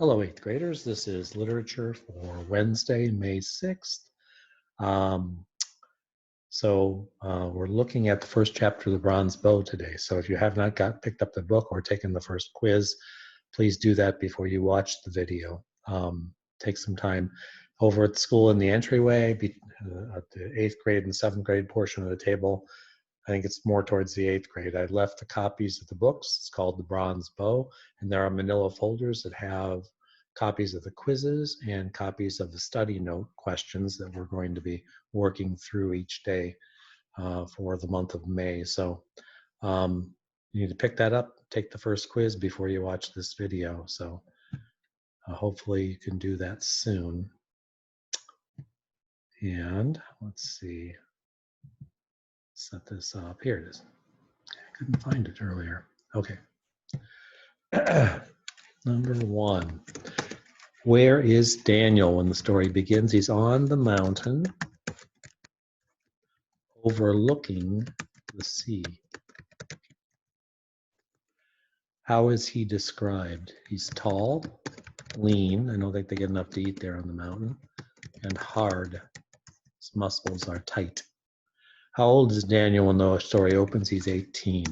Hello, eighth graders. This is literature for Wednesday, May 6th. We're looking at the first chapter of the Bronze Bow today. So if you have not picked up the book or taken the first quiz, please do that before you watch the video. Take some time over at school in the entryway, at the eighth grade and seventh grade portion of the table. I think it's more towards the eighth grade. I left the copies of the books. It's called The Bronze Bow, and there are manila folders that have copies of the quizzes and copies of the study note questions that we're going to be working through each day for the month of May. So you need to pick that up, take the first quiz before you watch this video. So hopefully you can do that soon. And let's see, set this up. Here it is. I couldn't find it earlier. Okay. Number one. Where is Daniel when the story begins? He's on the mountain overlooking the sea. How is he described? He's tall, lean. I don't think they get enough to eat there on the mountain. And hard. His muscles are tight. How old is Daniel when the story opens? He's 18.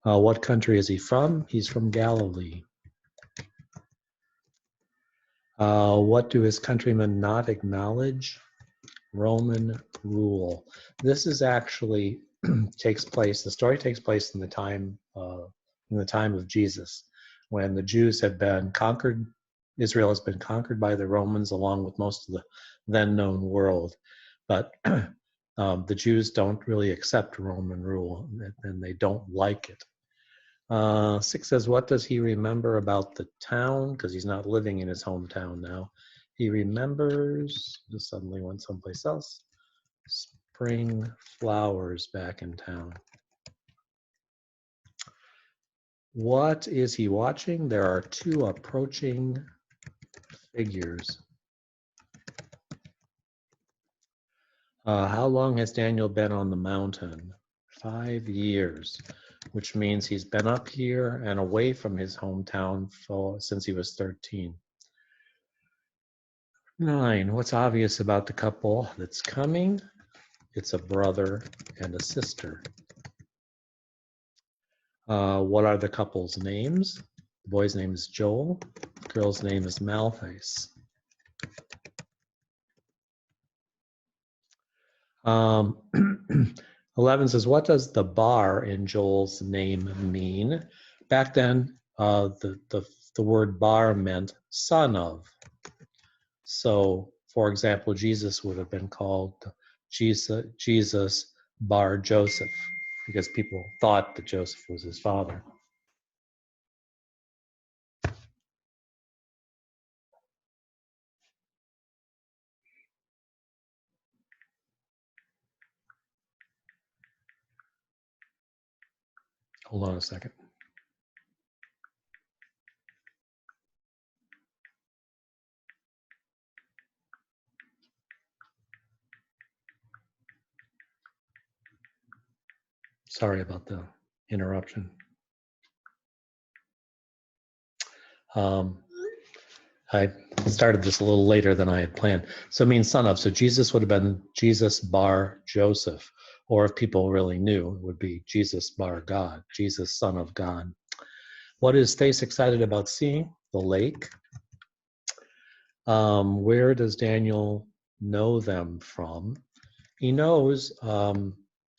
What country is he from? He's from Galilee. What do his countrymen not acknowledge? Roman rule. This is actually the story takes place in the time of Jesus, when the Jews had been conquered. Israel has been conquered by the Romans along with most of the then known world. But the Jews don't really accept Roman rule, and they don't like it. 6 says, what does he remember about the town? Because he's not living in his hometown now. He remembers, just suddenly went someplace else, spring flowers back in town. What is he watching? There are two approaching figures. How long has Daniel been on the mountain? 5 years, which means he's been up here and away from his hometown since he was 13. 9, what's obvious about the couple that's coming? It's a brother and a sister. What are the couple's names? The boy's name is Joel. The girl's name is Malthus. 11 says, what does the bar in Joel's name mean? Back then, the word bar meant son of. So, for example, Jesus would have been called Jesus bar Joseph, because people thought that Joseph was his father. Hold on a second. Sorry about the interruption. I started this a little later than I had planned. So it means son of. So Jesus would have been Jesus bar Joseph. Or if people really knew, it would be Jesus bar God, Jesus son of God. What is Stace excited about seeing? The lake. Where does Daniel know them from? He knows,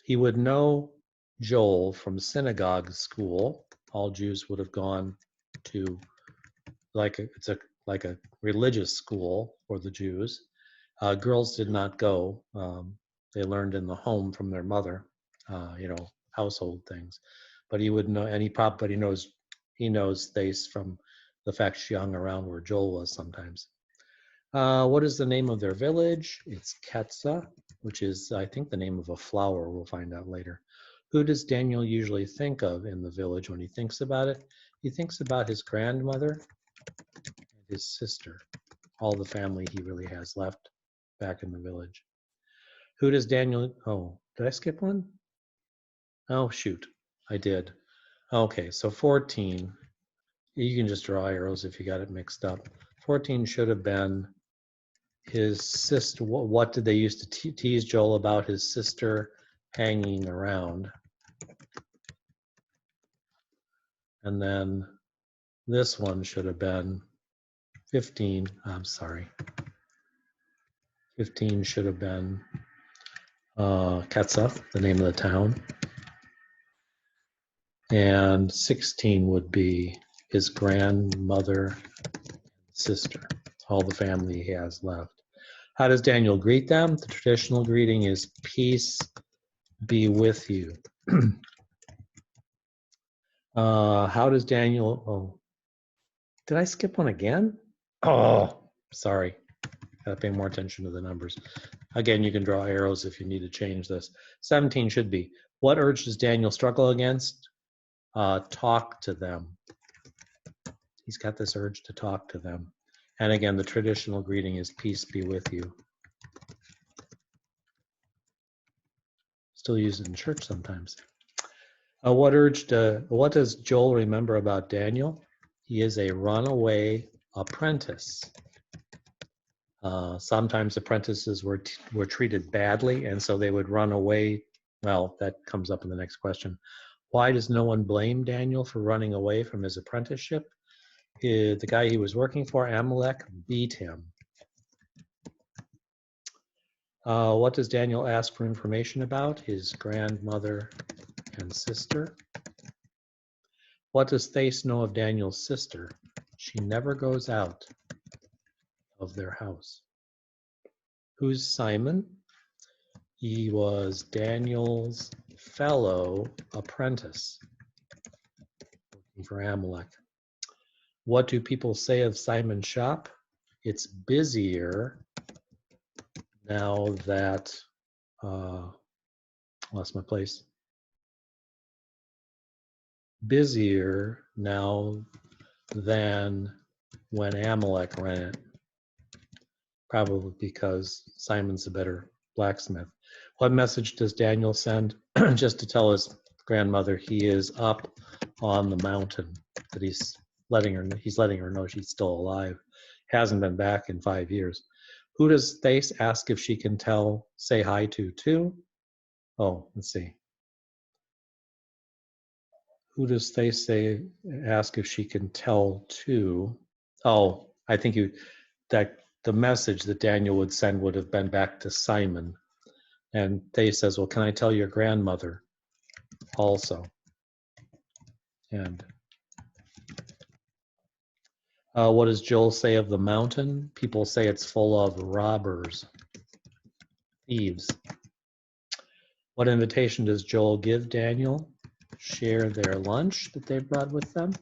he would know Joel from synagogue school. All Jews would have gone to, it's like a religious school for the Jews. Girls did not go. They learned in the home from their mother, household things. But he would know, and he knows Thace from the fact she hung around where Joel was sometimes. What is the name of their village? It's Ketsa, which is, I think, the name of a flower. We'll find out later. Who does Daniel usually think of in the village when he thinks about it? He thinks about his grandmother and his sister, all the family he really has left back in the village. Who does Daniel, did I skip one? Oh, shoot, I did. Okay, so 14. You can just draw arrows if you got it mixed up. 14 should have been his sister. What did they used to tease Joel about his sister hanging around? And then this one should have been 15. I'm sorry. 15 should have been Ketsa, the name of the town. And 16 would be his grandmother, sister, all the family he has left. How does Daniel greet them? The traditional greeting is peace be with you. How does Daniel, oh, did I skip one again? Oh, sorry. Gotta pay more attention to the numbers. Again, you can draw arrows if you need to change this. 17 should be, what urge does Daniel struggle against? Talk to them. He's got this urge to talk to them. And again, the traditional greeting is peace be with you. Still used in church sometimes. What does Joel remember about Daniel? He is a runaway apprentice. Sometimes apprentices were treated badly, and so they would run away. Well, that comes up in the next question. Why does no one blame Daniel for running away from his apprenticeship? The guy he was working for, Amalek, beat him. What does Daniel ask for information about? His grandmother and sister. What does Thais know of Daniel's sister? She never goes out of their house. Who's Simon? He was Daniel's fellow apprentice working for Amalek. What do people say of Simon's shop? It's busier now that, lost my place. Busier now than when Amalek ran it. Probably because Simon's a better blacksmith. What message does Daniel send? Just to tell his grandmother he is up on the mountain, that he's letting her know she's still alive. Hasn't been back in 5 years. Who does Thais ask if she can say hi to too? Oh, let's see. Who does Thais ask if she can tell to? Oh, I think that the message that Daniel would send would have been back to Simon. And Thais says, well, can I tell your grandmother also? And what does Joel say of the mountain? People say it's full of robbers, thieves. What invitation does Joel give Daniel? Share their lunch that they brought with them.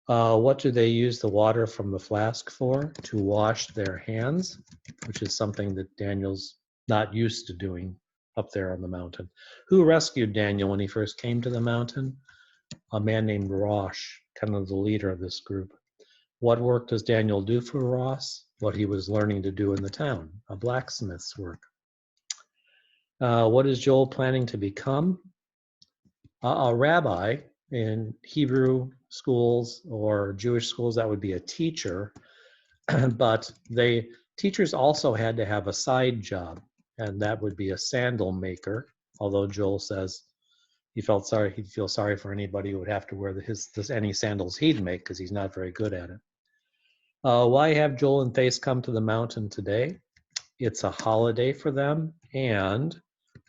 What do they use the water from the flask for? To wash their hands, which is something that Daniel's not used to doing up there on the mountain. Who rescued Daniel when he first came to the mountain? A man named Rosh, kind of the leader of this group. What work does Daniel do for Rosh? What he was learning to do in the town, a blacksmith's work. What is Joel planning to become? A rabbi. In Hebrew schools or Jewish schools, that would be a teacher. But teachers also had to have a side job, and that would be a sandal maker. Although Joel says he'd feel sorry for anybody who would have to wear any sandals he'd make, because he's not very good at it. Why have Joel and Thais come to the mountain today? It's a holiday for them, and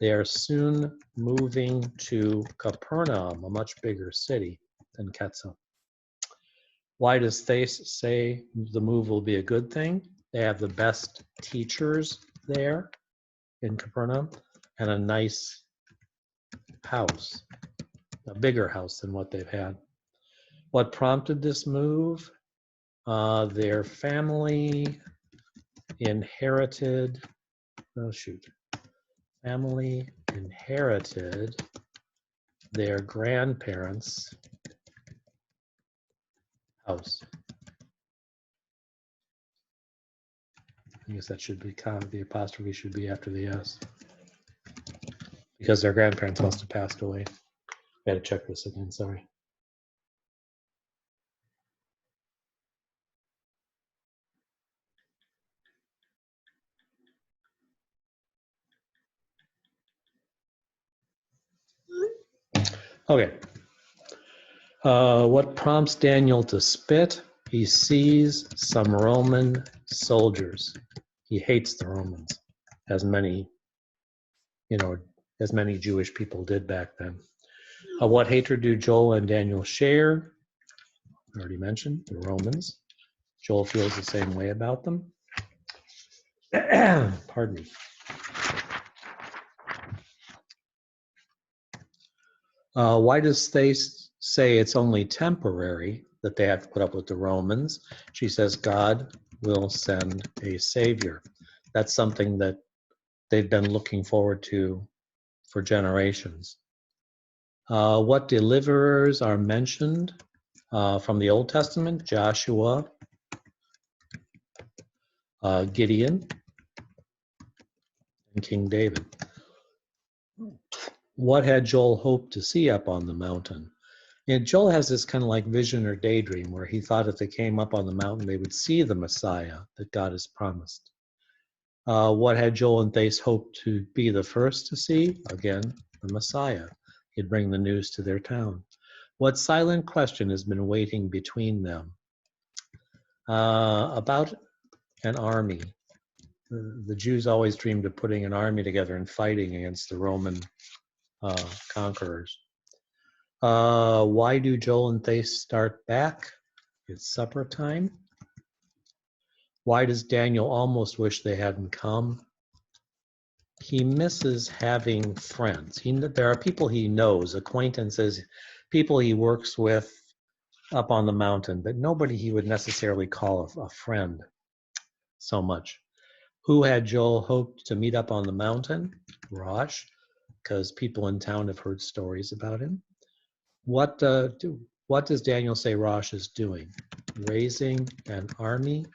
they are soon moving to Capernaum, a much bigger city than Ketsa. Why does Thais say the move will be a good thing? They have the best teachers there in Capernaum and a nice house, a bigger house than what they've had. What prompted this move? Their family inherited their grandparents' house. I guess that should be the apostrophe should be after the S, because their grandparents must have passed away. I had to check this again, sorry. Okay. What prompts Daniel to spit? He sees some Roman soldiers. He hates the Romans, as many, as many Jewish people did back then. What hatred do Joel and Daniel share? I already mentioned the Romans. Joel feels the same way about them. Pardon me. Why does they say it's only temporary that they have to put up with the Romans? She says God will send a savior. That's something that they've been looking forward to for generations. What deliverers are mentioned from the Old Testament? Joshua, Gideon, and King David. What had Joel hoped to see up on the mountain? And Joel has this kind of like vision or daydream where he thought if they came up on the mountain, they would see the Messiah that God has promised. What had Joel and Thais hoped to be the first to see? Again, the Messiah. He'd bring the news to their town. What silent question has been waiting between them? About an army. The Jews always dreamed of putting an army together and fighting against the Roman conquerors. Why do Joel and Thais start back? It's supper time. Why does Daniel almost wish they hadn't come? He misses having friends. There are people he knows, acquaintances, people he works with up on the mountain, but nobody he would necessarily call a friend so much. Who had Joel hoped to meet up on the mountain? Rosh, because people in town have heard stories about him. What does Daniel say Rosh is doing? Raising an army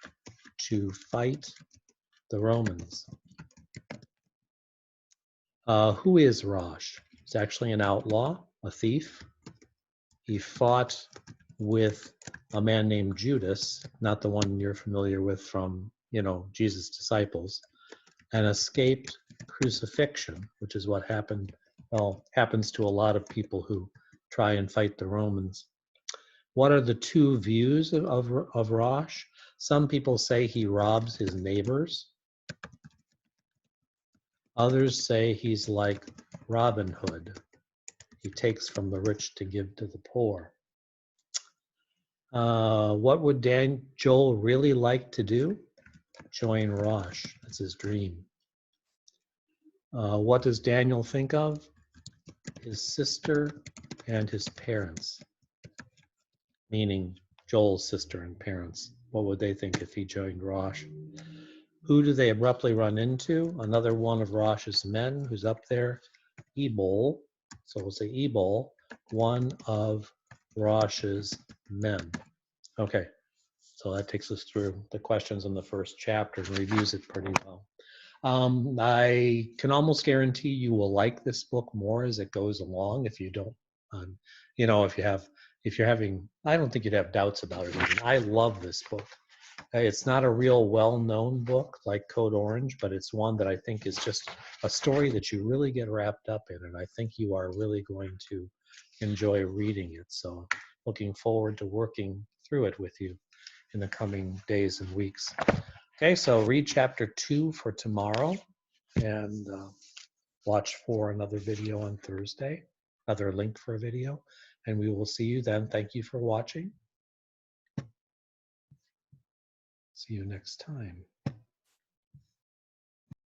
to fight the Romans. Who is Rosh? He's actually an outlaw, a thief. He fought with a man named Judas, not the one you're familiar with from, Jesus' disciples, and escaped crucifixion, which is what happens to a lot of people who try and fight the Romans. What are the two views of Rosh? Some people say he robs his neighbors. Others say he's like Robin Hood. He takes from the rich to give to the poor. What would Joel really like to do? Join Rosh. That's his dream. What does Daniel think of? His sister and his parents, meaning Joel's sister and parents. What would they think if he joined Rosh? Who do they abruptly run into? Another one of Rosh's men who's up there, Ebol. So we'll say Ebol, one of Rosh's men. Okay, so that takes us through the questions in the first chapter and reviews it pretty well. I can almost guarantee you will like this book more as it goes along. If you don't, if you're having, I don't think you'd have doubts about it. I love this book. It's not a real well-known book like Code Orange, but it's one that I think is just a story that you really get wrapped up in, and I think you are really going to enjoy reading it. So looking forward to working through it with you in the coming days and weeks. Okay, so read chapter 2 for tomorrow and watch for another video on Thursday, another link for a video, and we will see you then. Thank you for watching. See you next time.